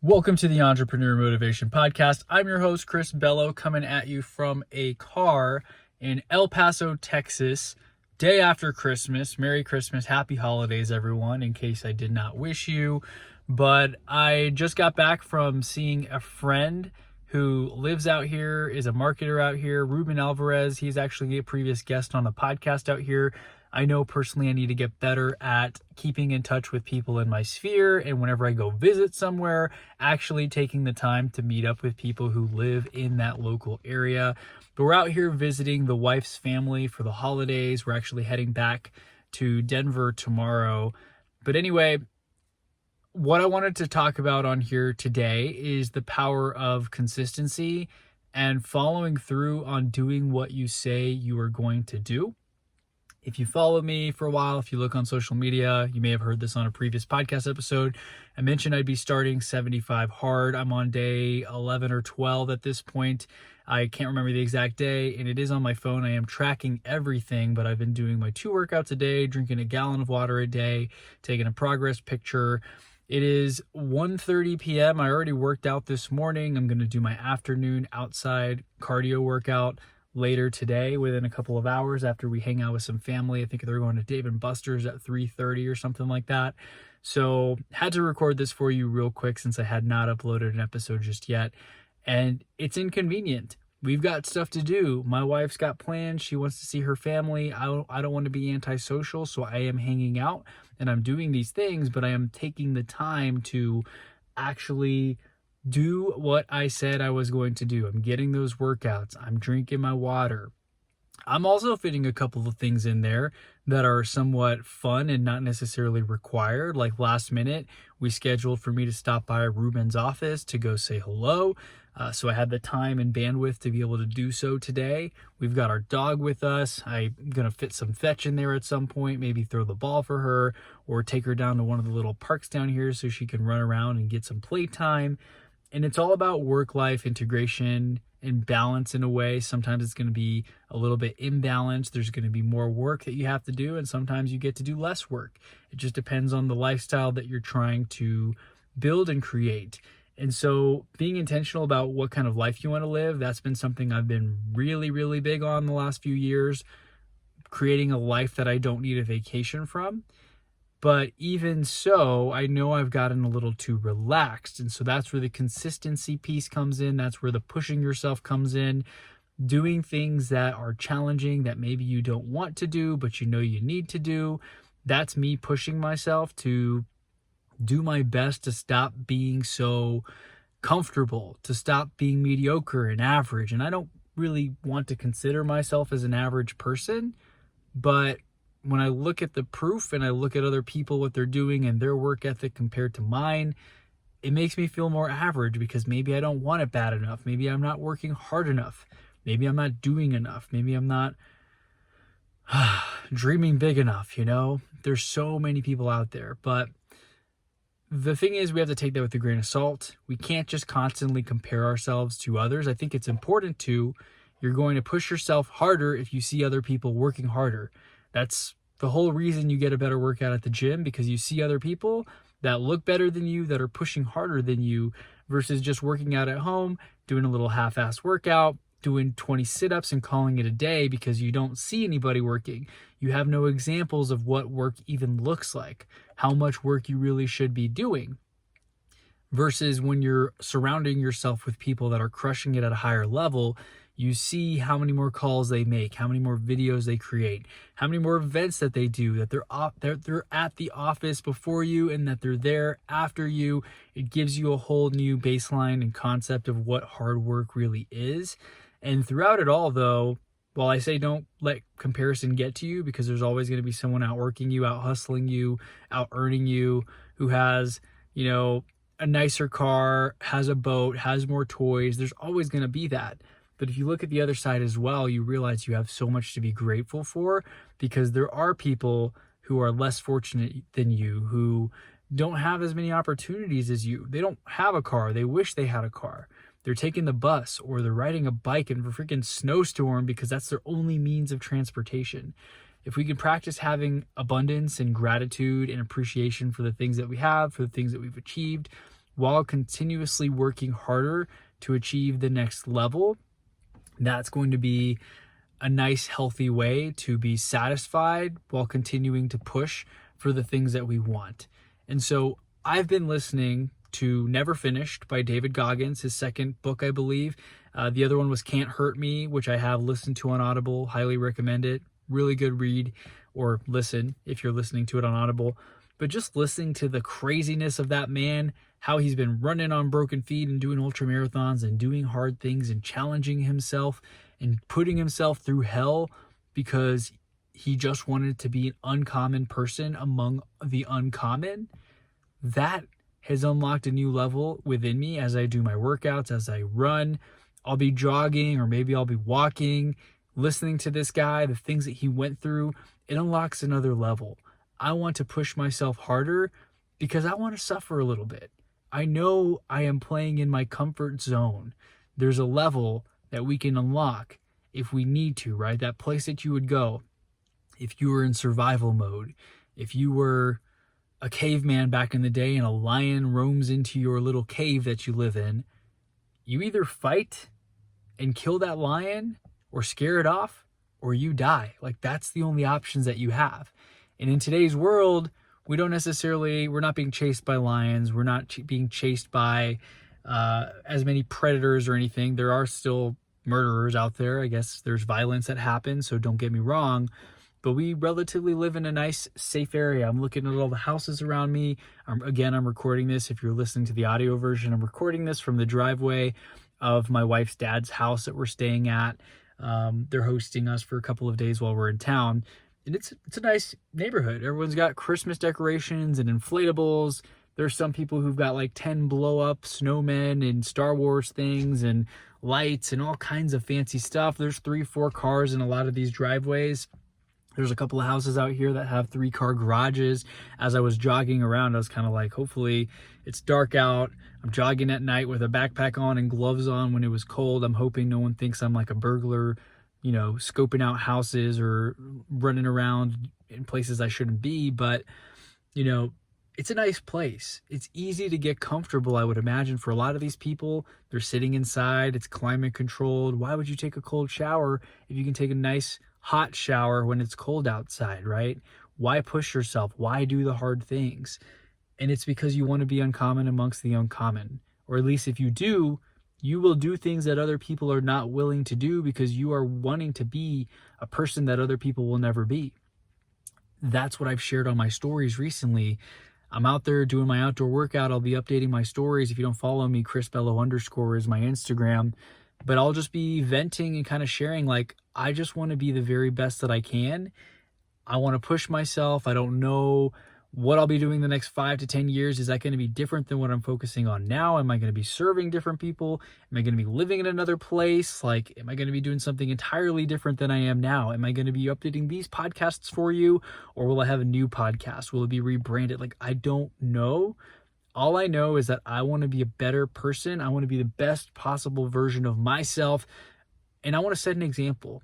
Welcome to the Entrepreneur Motivation Podcast. I'm your host, Chris Bello, coming at you from a car in El Paso, Texas, day after Christmas. Merry Christmas, happy holidays, everyone, in case I did not wish you. But I just got back from seeing a friend who lives out here, is a marketer out here, Ruben Alvarez. He's actually a previous guest on the podcast out here. I know personally I need to get better at keeping in touch with people in my sphere, and whenever I go visit somewhere, actually taking the time to meet up with people who live in that local area. But we're out here visiting the wife's family for the holidays. We're actually heading back to Denver tomorrow. But anyway, what I wanted to talk about on here today is the power of consistency and following through on doing what you say you are going to do. If you follow me for a while, if you look on social media, you may have heard this on a previous podcast episode. I mentioned I'd be starting 75 hard. I'm on day 11 or 12 at this point. I can't remember the exact day, and it is on my phone. I am tracking everything, but I've been doing my 2 workouts a day, drinking a gallon of water a day, taking a progress picture. It is 1:30 p.m. I already worked out this morning. I'm going to do my afternoon outside cardio workout later today within a couple of hours after we hang out with some family. I think they're going to Dave & Buster's at 3:30 or something like that. So had to record this for you real quick since I had not uploaded an episode just yet. And it's inconvenient. We've got stuff to do. My wife's got plans. She wants to see her family. I don't want to be antisocial, so I am hanging out and I'm doing these things, but I am taking the time to actually do what I said I was going to do. I'm getting those workouts. I'm drinking my water. I'm also fitting a couple of things in there that are somewhat fun and not necessarily required. Like last minute, we scheduled for me to stop by Ruben's office to go say hello. So I had the time and bandwidth to be able to do so today. We've got our dog with us. I'm going to fit some fetch in there at some point, maybe throw the ball for her or take her down to one of the little parks down here so she can run around and get some playtime. And it's all about work-life integration and balance in a way. Sometimes it's going to be a little bit imbalanced. There's going to be more work that you have to do, and sometimes you get to do less work. It just depends on the lifestyle that you're trying to build and create. And so being intentional about what kind of life you want to live, that's been something I've been really, really big on the last few years, creating a life that I don't need a vacation from. But even so, I know I've gotten a little too relaxed. And so that's where the consistency piece comes in. That's where the pushing yourself comes in. Doing things that are challenging that maybe you don't want to do, but you know you need to do. That's me pushing myself to do my best to stop being so comfortable, to stop being mediocre and average. And I don't really want to consider myself as an average person, but when I look at the proof and I look at other people, what they're doing and their work ethic compared to mine, it makes me feel more average because maybe I don't want it bad enough. Maybe I'm not working hard enough. Maybe I'm not doing enough. Maybe I'm not dreaming big enough, you know? There's so many people out there. But the thing is, we have to take that with a grain of salt. We can't just constantly compare ourselves to others. I think it's important to. You're going to push yourself harder if you see other people working harder. That's the whole reason you get a better workout at the gym, because you see other people that look better than you, that are pushing harder than you, versus just working out at home, doing a little half-ass workout, doing 20 sit-ups and calling it a day because you don't see anybody working. You have no examples of what work even looks like, how much work you really should be doing. Versus when you're surrounding yourself with people that are crushing it at a higher level, you see how many more calls they make, how many more videos they create, how many more events that they do, that they're at the office before you and that they're there after you. It gives you a whole new baseline and concept of what hard work really is. And throughout it all, though, while I say don't let comparison get to you, because there's always going to be someone out working you, out hustling you, out earning you, who has, you know, a nicer car, has a boat, has more toys. There's always going to be that. But if you look at the other side as well, you realize you have so much to be grateful for, because there are people who are less fortunate than you, who don't have as many opportunities as you. They don't have a car. They wish they had a car. They're taking the bus or they're riding a bike in a freaking snowstorm because that's their only means of transportation. If we can practice having abundance and gratitude and appreciation for the things that we have, for the things that we've achieved, while continuously working harder to achieve the next level. That's going to be a nice, healthy way to be satisfied while continuing to push for the things that we want. And so I've been listening to Never Finished by David Goggins, his second book, I believe. The other one was Can't Hurt Me, which I have listened to on Audible. Highly recommend it. Really good read, or listen if you're listening to it on Audible. But just listening to the craziness of that man, how he's been running on broken feet and doing ultra marathons and doing hard things and challenging himself and putting himself through hell because he just wanted to be an uncommon person among the uncommon. That has unlocked a new level within me as I do my workouts, as I run. I'll be jogging, or maybe I'll be walking, listening to this guy, the things that he went through. It unlocks another level. I want to push myself harder because I want to suffer a little bit. I know I am playing in my comfort zone. There's a level that we can unlock if we need to, right? That place that you would go if you were in survival mode, if you were a caveman back in the day and a lion roams into your little cave that you live in. You either fight and kill that lion or scare it off, or you die. Like, that's the only options that you have. And in today's world, we're not being chased by lions. We're not being chased by as many predators or anything. There are still murderers out there. I guess there's violence that happens, so don't get me wrong. But we relatively live in a nice, safe area. I'm looking at all the houses around me. I'm recording this. If you're listening to the audio version, I'm recording this from the driveway of my wife's dad's house that we're staying at. They're hosting us for a couple of days while we're in town. And it's a nice neighborhood. Everyone's got Christmas decorations and inflatables. There's some people who've got like 10 blow-up snowmen and Star Wars things and lights and all kinds of fancy stuff. There's 3-4 cars in a lot of these driveways. There's a couple of houses out here that have 3-car garages. As I was jogging around, I was kind of like, hopefully it's dark out. I'm jogging at night with a backpack on and gloves on when it was cold. I'm hoping no one thinks I'm like a burglar, scoping out houses or running around in places I shouldn't be. But, it's a nice place. It's easy to get comfortable, I would imagine, for a lot of these people. They're sitting inside. It's climate controlled. Why would you take a cold shower if you can take a nice hot shower when it's cold outside, right? Why push yourself? Why do the hard things? And it's because you want to be uncommon amongst the uncommon. Or at least if you do, you will do things that other people are not willing to do because you are wanting to be a person that other people will never be. That's what I've shared on my stories recently. I'm out there doing my outdoor workout. I'll be updating my stories. If you don't follow me, ChrisBello_ is my Instagram. But I'll just be venting and kind of sharing, like, I just want to be the very best that I can. I want to push myself. I don't know what I'll be doing the next 5 to 10 years. Is that going to be different than what I'm focusing on now? Am I going to be serving different people? Am I going to be living in another place? Like, am I going to be doing something entirely different than I am now? Am I going to be updating these podcasts for you? Or will I have a new podcast? Will it be rebranded? Like, I don't know. All I know is that I want to be a better person. I want to be the best possible version of myself. And I want to set an example.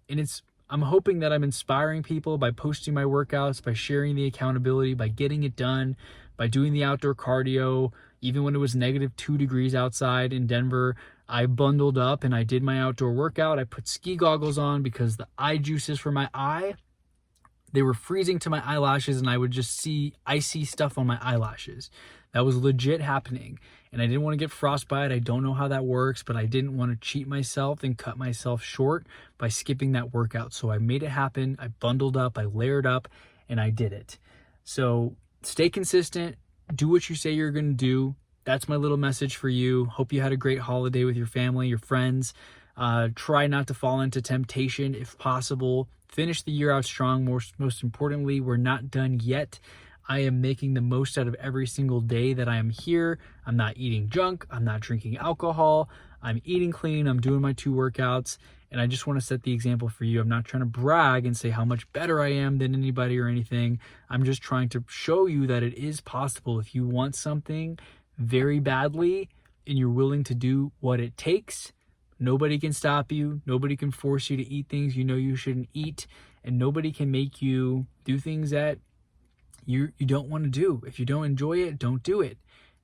And I'm hoping that I'm inspiring people by posting my workouts, by sharing the accountability, by getting it done, by doing the outdoor cardio. Even when it was -2 degrees outside in Denver, I bundled up and I did my outdoor workout. I put ski goggles on because the eye juices for my eye, they were freezing to my eyelashes, and I would just see icy stuff on my eyelashes. That was legit happening. And I didn't want to get frostbite. I don't know how that works, but I didn't want to cheat myself and cut myself short by skipping that workout. So I made it happen. I bundled up, I layered up, and I did it. So stay consistent. Do what you say you're going to do. That's my little message for you. Hope you had a great holiday with your family, your friends. Try not to fall into temptation if possible. Finish the year out strong. Most importantly, we're not done yet. I am making the most out of every single day that I am here. I'm not eating junk. I'm not drinking alcohol. I'm eating clean. I'm doing my 2 workouts. And I just want to set the example for you. I'm not trying to brag and say how much better I am than anybody or anything. I'm just trying to show you that it is possible. If you want something very badly and you're willing to do what it takes, nobody can stop you. Nobody can force you to eat things you know you shouldn't eat. And nobody can make you do things that you don't want to do. If you don't enjoy it, don't do it.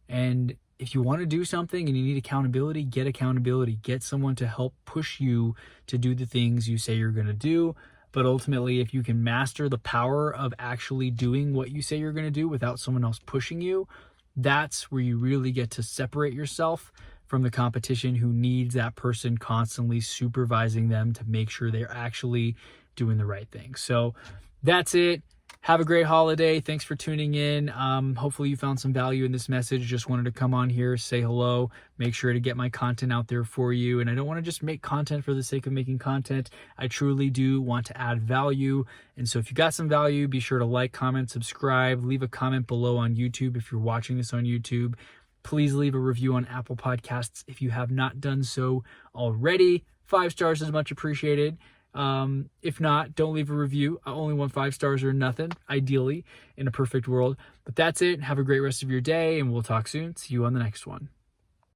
And if you want to do something and you need accountability, get accountability. Get someone to help push you to do the things you say you're going to do. But ultimately, if you can master the power of actually doing what you say you're going to do without someone else pushing you, that's where you really get to separate yourself from the competition who needs that person constantly supervising them to make sure they're actually doing the right thing. So that's it. Have a great holiday. Thanks for tuning in. Hopefully you found some value in this message. Just wanted to come on here, say hello, make sure to get my content out there for you. And I don't want to just make content for the sake of making content. I truly do want to add value. And so if you got some value, be sure to like, comment, subscribe, leave a comment below on YouTube. If you're watching this on YouTube, please leave a review on Apple Podcasts if you have not done so already. 5 stars is much appreciated. If not, don't leave a review. I only want 5 stars or nothing, ideally, in a perfect world. But that's it. Have a great rest of your day, and we'll talk soon. See you on the next one.